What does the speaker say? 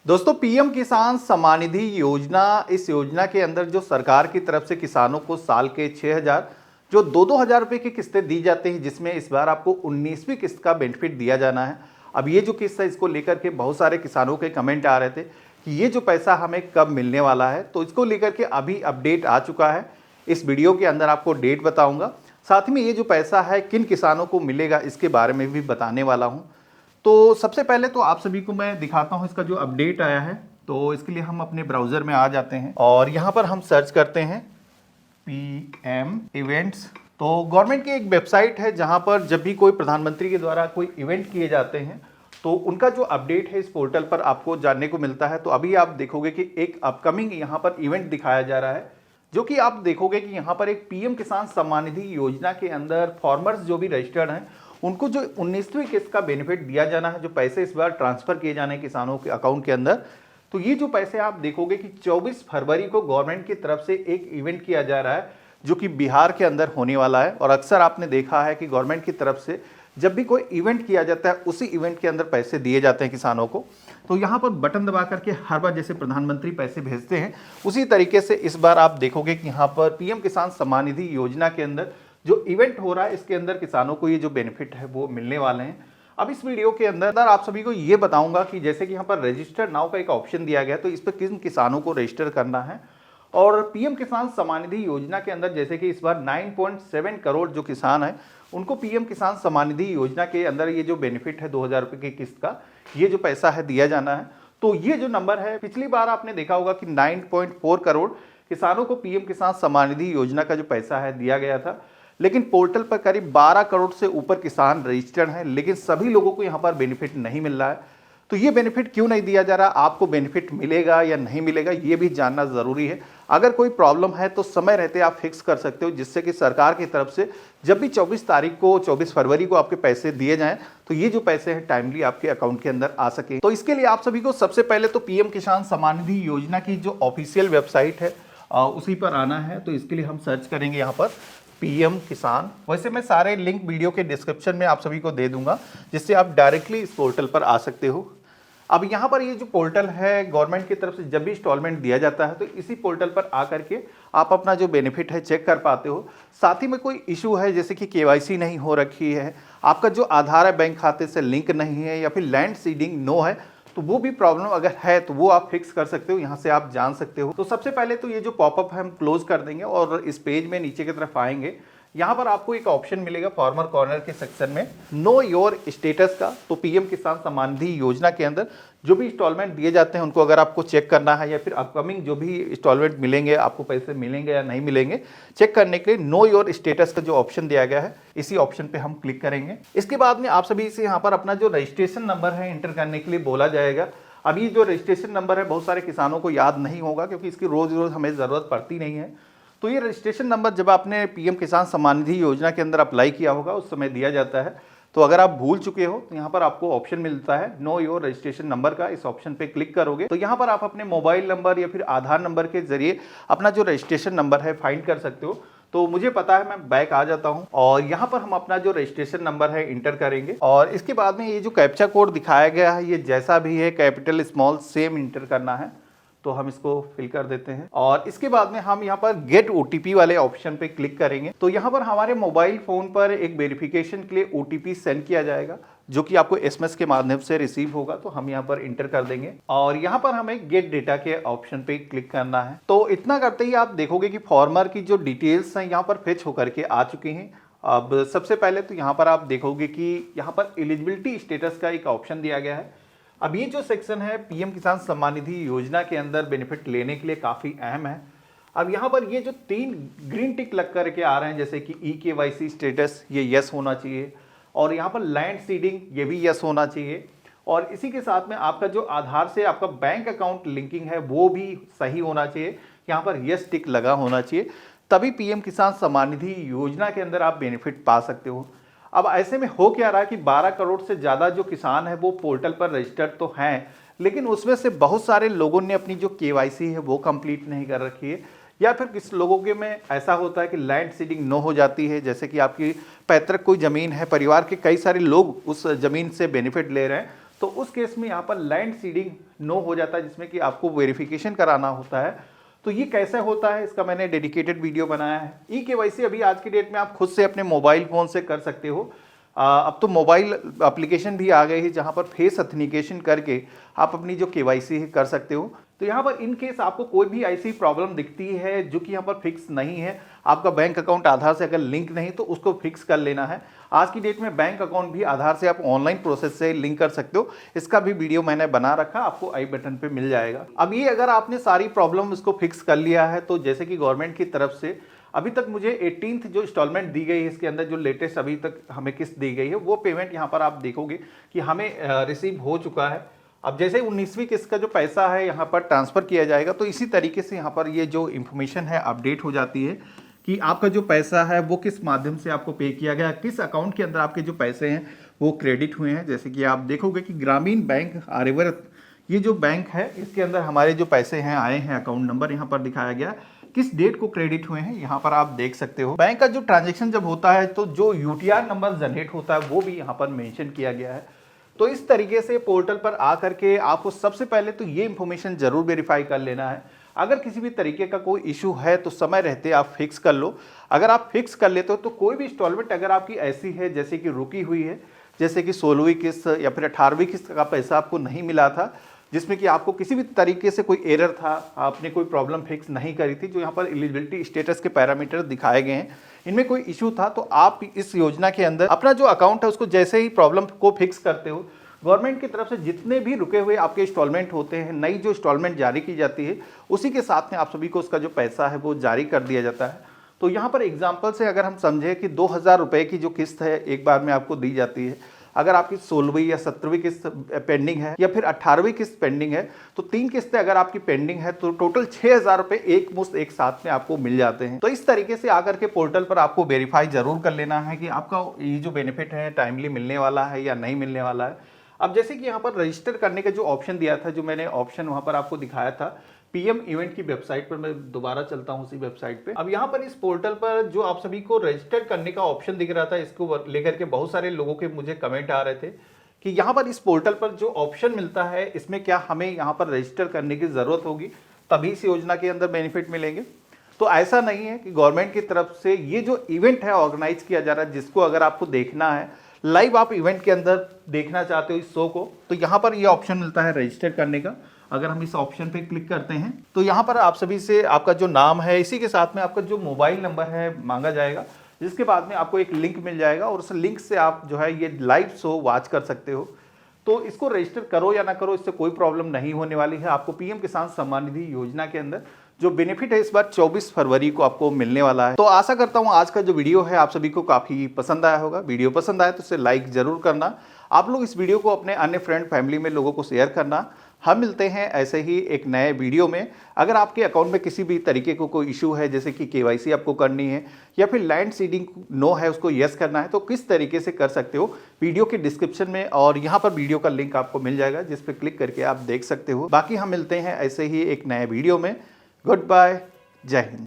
दोस्तों, पीएम किसान सम्मान निधि योजना, इस योजना के अंदर जो सरकार की तरफ से किसानों को साल के 6,000 जो 2-2 हज़ार रुपए की किस्तें दी जाती हैं, जिसमें इस बार आपको 19वीं किस्त का बेनिफिट दिया जाना है। अब ये जो किस्त है, इसको लेकर के बहुत सारे किसानों के कमेंट आ रहे थे कि ये जो पैसा हमें कब मिलने वाला है। तो इसको लेकर के अभी अपडेट आ चुका है। इस वीडियो के अंदर आपको डेट बताऊंगा, साथ ही में ये जो पैसा है किन किसानों को मिलेगा इसके बारे में भी बताने वाला हूँ। तो सबसे पहले तो आप सभी को मैं दिखाता हूं इसका जो अपडेट आया है। तो इसके लिए हम अपने ब्राउज़र में आ जाते हैं और यहाँ पर हम सर्च करते हैं पीएम इवेंट्स। तो गवर्नमेंट की एक वेबसाइट है जहाँ पर जब भी कोई प्रधानमंत्री के द्वारा कोई इवेंट किए जाते हैं तो उनका जो अपडेट है इस पोर्टल पर आपको जानने को मिलता है। तो अभी आप देखोगे कि एक अपकमिंग यहाँ पर इवेंट दिखाया जा रहा है, जो कि आप देखोगे कि यहाँ पर एक पीएम किसान सम्मान निधि योजना के अंदर फार्मर्स जो भी रजिस्टर्ड हैं उनको जो 19वीं किस्त का बेनिफिट दिया जाना है, जो पैसे इस बार ट्रांसफर किए जाने किसानों के अकाउंट के अंदर। तो ये जो पैसे आप देखोगे कि 24 फरवरी को गवर्नमेंट की तरफ से एक इवेंट किया जा रहा है जो कि बिहार के अंदर होने वाला है। और अक्सर आपने देखा है कि गवर्नमेंट की तरफ से जब भी कोई इवेंट किया जाता है उसी इवेंट के अंदर पैसे दिए जाते हैं किसानों को। तो यहाँ पर बटन दबा करके हर बार जैसे प्रधानमंत्री पैसे भेजते हैं उसी तरीके से इस बार आप देखोगे कि यहाँ पर पीएम किसान सम्मान निधि योजना के अंदर जो इवेंट हो रहा है इसके अंदर किसानों को ये जो बेनिफिट है वो मिलने वाले हैं। अब इस वीडियो के अंदर आप सभी को ये बताऊंगा कि जैसे कि यहाँ पर रजिस्टर नाउ का एक ऑप्शन दिया गया है, तो इस पर किन किसानों को रजिस्टर करना है। और पीएम किसान सम्मान निधि योजना के अंदर जैसे कि इस बार 9.7 करोड़ जो किसान है उनको पीएम किसान सम्मान निधि योजना के अंदर ये जो बेनिफिट है 2,000 रुपए की किस्त का ये जो पैसा है दिया जाना है। तो ये जो नंबर है, पिछली बार आपने देखा होगा कि 9.4 करोड़ किसानों को पीएम किसान सम्मान निधि योजना का जो पैसा है दिया गया था, लेकिन पोर्टल पर करीब 12 करोड़ से ऊपर किसान रजिस्टर्ड हैं, लेकिन सभी लोगों को यहाँ पर बेनिफिट नहीं मिल रहा है। तो ये बेनिफिट क्यों नहीं दिया जा रहा, आपको बेनिफिट मिलेगा या नहीं मिलेगा ये भी जानना ज़रूरी है। अगर कोई प्रॉब्लम है तो समय रहते आप फिक्स कर सकते हो, जिससे कि सरकार की तरफ से जब भी 24 तारीख को 24 फरवरी को आपके पैसे दिए जाएं तो ये जो पैसे हैं टाइमली आपके अकाउंट के अंदर आ सके। तो इसके लिए आप सभी को सबसे पहले तो पीएम किसान सम्मान निधि योजना की जो ऑफिशियल वेबसाइट है उसी पर आना है। तो इसके लिए हम सर्च करेंगे यहाँ पर पीएम किसान। वैसे मैं सारे लिंक वीडियो के डिस्क्रिप्शन में आप सभी को दे दूंगा, जिससे आप डायरेक्टली इस पोर्टल पर आ सकते हो। अब यहाँ पर ये जो पोर्टल है गवर्नमेंट की तरफ से जब भी इंस्टॉलमेंट दिया जाता है तो इसी पोर्टल पर आकर के आप अपना जो बेनिफिट है चेक कर पाते हो। साथ ही में कोई इशू है जैसे कि केवाईसी नहीं हो रखी है, आपका जो आधार है बैंक खाते से लिंक नहीं है, या फिर लैंड सीडिंग नो है, तो वो भी प्रॉब्लम अगर है तो वो आप फिक्स कर सकते हो, यहाँ से आप जान सकते हो। तो सबसे पहले तो ये जो पॉपअप है हम क्लोज कर देंगे और इस पेज में नीचे की तरफ आएंगे। यहाँ पर आपको एक ऑप्शन मिलेगा फार्मर कॉर्नर के सेक्शन में नो योर स्टेटस का। तो पीएम किसान सम्मान निधि योजना के अंदर जो भी इंस्टॉलमेंट दिए जाते हैं उनको अगर आपको चेक करना है, या फिर अपकमिंग जो भी इंस्टॉलमेंट मिलेंगे आपको पैसे मिलेंगे या नहीं मिलेंगे, चेक करने के लिए नो योर स्टेटस का जो ऑप्शन दिया गया है इसी ऑप्शन पे हम क्लिक करेंगे। इसके बाद में आप सभी से यहाँ पर अपना जो रजिस्ट्रेशन नंबर है इंटर करने के लिए बोला जाएगा। अब ये जो रजिस्ट्रेशन नंबर है बहुत सारे किसानों को याद नहीं होगा क्योंकि इसकी रोज रोज हमें ज़रूरत पड़ती नहीं है। तो ये रजिस्ट्रेशन नंबर जब आपने पीएम किसान सम्मान निधि योजना के अंदर अप्लाई किया होगा उस समय दिया जाता है। तो अगर आप भूल चुके हो तो यहाँ पर आपको ऑप्शन मिलता है नो योर रजिस्ट्रेशन नंबर का। इस ऑप्शन पे क्लिक करोगे तो यहाँ पर आप अपने मोबाइल नंबर या फिर आधार नंबर के जरिए अपना जो रजिस्ट्रेशन नंबर है फाइंड कर सकते हो। तो मुझे पता है, मैं बैक आ जाता हूँ और यहाँ पर हम अपना जो रजिस्ट्रेशन नंबर है इंटर करेंगे। और इसके बाद में ये जो कैप्चा कोड दिखाया गया है ये जैसा भी है कैपिटल स्मॉल सेम इंटर करना है। तो हम इसको फिल कर देते हैं और इसके बाद में हम यहाँ पर गेट ओटीपी वाले ऑप्शन पे क्लिक करेंगे। तो यहाँ पर हमारे मोबाइल फोन पर एक वेरिफिकेशन के लिए ओटीपी सेंड किया जाएगा, जो कि आपको एसएमएस के माध्यम से रिसीव होगा। तो हम यहाँ पर इंटर कर देंगे और यहाँ पर हमें गेट डेटा के ऑप्शन पे क्लिक करना है। तो इतना करते ही आप देखोगे कि फार्मर की जो डिटेल्स हैं यहाँ पर फेच होकर के आ चुकी हैं। अब सबसे पहले तो यहाँ पर आप देखोगे कि यहाँ पर एलिजिबिलिटी स्टेटस का एक ऑप्शन दिया गया है। अब ये जो सेक्शन है पीएम किसान सम्मान निधि योजना के अंदर बेनिफिट लेने के लिए काफ़ी अहम है। अब यहाँ पर ये जो 3 ग्रीन टिक लग करके आ रहे हैं जैसे कि केवाईसी स्टेटस ये यस होना चाहिए, और यहाँ पर लैंड सीडिंग ये भी यस होना चाहिए, और इसी के साथ में आपका जो आधार से आपका बैंक अकाउंट लिंकिंग है वो भी सही होना चाहिए, यहाँ पर यस टिक लगा होना चाहिए। तभी पीएम किसान सम्मान निधि योजना के अंदर आप बेनिफिट पा सकते हो। अब ऐसे में हो क्या रहा है कि 12 करोड़ से ज़्यादा जो किसान है वो पोर्टल पर रजिस्टर्ड तो हैं, लेकिन उसमें से बहुत सारे लोगों ने अपनी जो केवाईसी है वो कंप्लीट नहीं कर रखी है, या फिर किस लोगों के में ऐसा होता है कि लैंड सीडिंग नो हो जाती है। जैसे कि आपकी पैतृक कोई ज़मीन है, परिवार के कई सारे लोग उस ज़मीन से बेनिफिट ले रहे हैं, तो उस केस में यहाँ पर लैंड सीडिंग नो हो जाता है, जिसमें कि आपको वेरिफिकेशन कराना होता है। तो ये कैसे होता है, इसका मैंने डेडिकेटेड वीडियो बनाया है। ई-केवाईसी अभी आज की डेट में आप खुद से अपने मोबाइल फ़ोन से कर सकते हो। अब तो मोबाइल एप्लीकेशन भी आ गए हैं जहाँ पर फेस ऑथेंटिकेशन करके आप अपनी जो केवाईसी है कर सकते हो। तो यहाँ पर इन केस आपको कोई भी ऐसी प्रॉब्लम दिखती है जो कि यहाँ पर फिक्स नहीं है, आपका बैंक अकाउंट आधार से अगर लिंक नहीं तो उसको फिक्स कर लेना है। आज की डेट में बैंक अकाउंट भी आधार से आप ऑनलाइन प्रोसेस से लिंक कर सकते हो, इसका भी वीडियो मैंने बना रखा, आपको आई बटन पे मिल जाएगा। अब ये अगर आपने सारी प्रॉब्लम इसको फिक्स कर लिया है तो जैसे कि गवर्नमेंट की तरफ से अभी तक मुझे 18th जो इंस्टॉलमेंट दी गई है, इसके अंदर जो लेटेस्ट अभी तक हमें किस्त दी गई है वो पेमेंट यहाँ पर आप देखोगे कि हमें रिसीव हो चुका है। अब जैसे 19वीं किस्त का जो पैसा है यहाँ पर ट्रांसफ़र किया जाएगा, तो इसी तरीके से यहाँ पर ये जो इन्फॉर्मेशन है अपडेट हो जाती है कि आपका जो पैसा है वो किस माध्यम से आपको पे किया गया, किस अकाउंट के अंदर आपके जो पैसे हैं वो क्रेडिट हुए हैं। जैसे कि आप देखोगे कि ग्रामीण बैंक आर्यव्रत ये जो बैंक है इसके अंदर हमारे जो पैसे हैं आए हैं, अकाउंट नंबर यहाँ पर दिखाया गया, किस डेट को क्रेडिट हुए हैं यहाँ पर आप देख सकते हो। बैंक का जो ट्रांजैक्शन जब होता है तो जो यूटीआर नंबर जनरेट होता है वो भी यहाँ पर मेंशन किया गया है। तो इस तरीके से पोर्टल पर आकर के आपको सबसे पहले तो ये इन्फॉर्मेशन जरूर वेरीफाई कर लेना है। अगर किसी भी तरीके का कोई इशू है तो समय रहते आप फिक्स कर लो। अगर आप फिक्स कर लेते हो तो कोई भी इंस्टॉलमेंट अगर आपकी ऐसी है जैसे कि रुकी हुई है, जैसे कि 16वीं किस्त या फिर 18वीं किस्त का पैसा आपको नहीं मिला था, जिसमें कि आपको किसी भी तरीके से कोई एरर था, आपने कोई प्रॉब्लम फिक्स नहीं करी थी, जो यहाँ पर एलिजिबिलिटी स्टेटस के पैरामीटर दिखाए गए हैं, इनमें कोई इशू था, तो आप इस योजना के अंदर अपना जो अकाउंट है उसको जैसे ही प्रॉब्लम को फिक्स करते हो, गवर्नमेंट की तरफ से जितने भी रुके हुए आपके इंस्टॉलमेंट होते हैं, नई जो इंस्टॉलमेंट जारी की जाती है, उसी के साथ में आप सभी को उसका जो पैसा है वो जारी कर दिया जाता है। तो यहाँ पर एग्जाम्पल से अगर हम समझें कि 2000 रुपये की जो किस्त है एक बार में आपको दी जाती है, अगर आपकी 16वीं या 17वीं किस्त पेंडिंग है या फिर 18वीं किस्त पेंडिंग है, तो 3 किस्तें अगर आपकी पेंडिंग है तो टोटल 6000 रुपये एक मुश्त एक साथ में आपको मिल जाते हैं। तो इस तरीके से आकर के पोर्टल पर आपको वेरीफाई जरूर कर लेना है कि आपका ये जो बेनिफिट है टाइमली मिलने वाला है या नहीं मिलने वाला है। अब जैसे कि यहाँ पर रजिस्टर करने का जो ऑप्शन दिया था, जो मैंने ऑप्शन वहाँ पर आपको दिखाया था पीएम इवेंट की वेबसाइट पर, मैं दोबारा चलता हूँ उसी वेबसाइट पे। अब यहाँ पर इस पोर्टल पर जो आप सभी को रजिस्टर करने का ऑप्शन दिख रहा था, इसको लेकर के बहुत सारे लोगों के मुझे कमेंट आ रहे थे कि यहाँ पर इस पोर्टल पर जो ऑप्शन मिलता है इसमें क्या हमें यहाँ पर रजिस्टर करने की ज़रूरत होगी तभी इस योजना के अंदर बेनिफिट मिलेंगे। तो ऐसा नहीं है कि गवर्नमेंट की तरफ से ये जो इवेंट है ऑर्गेनाइज किया जा रहा है, जिसको अगर आपको देखना है लाइव, आप इवेंट के अंदर देखना चाहते हो इस शो को, तो यहाँ पर ये ऑप्शन मिलता है रजिस्टर करने का। अगर हम इस ऑप्शन पे क्लिक करते हैं तो यहाँ पर आप सभी से आपका जो नाम है, इसी के साथ में आपका जो मोबाइल नंबर है मांगा जाएगा, जिसके बाद में आपको एक लिंक मिल जाएगा और उस लिंक से आप जो है ये लाइव शो वॉच कर सकते हो। तो इसको रजिस्टर करो या ना करो, इससे कोई प्रॉब्लम नहीं होने वाली है। आपको पीएम किसान सम्मान निधि योजना के अंदर जो बेनिफिट है इस बार 24 फरवरी को आपको मिलने वाला है। तो आशा करता हूँ आज का जो वीडियो है आप सभी को काफ़ी पसंद आया होगा। वीडियो पसंद आया तो इसे लाइक ज़रूर करना। आप लोग इस वीडियो को अपने अन्य फ्रेंड फैमिली में लोगों को शेयर करना। हम मिलते हैं ऐसे ही एक नए वीडियो में। अगर आपके अकाउंट में किसी भी तरीके को कोई इशू है, जैसे कि केवाईसी आपको करनी है या फिर लैंड सीडिंग नो है उसको यस करना है, तो किस तरीके से कर सकते हो, वीडियो के डिस्क्रिप्शन में और यहाँ पर वीडियो का लिंक आपको मिल जाएगा, जिस पर क्लिक करके आप देख सकते हो। बाकी हम मिलते हैं ऐसे ही एक नए वीडियो में। गुड बाय, जय हिंद।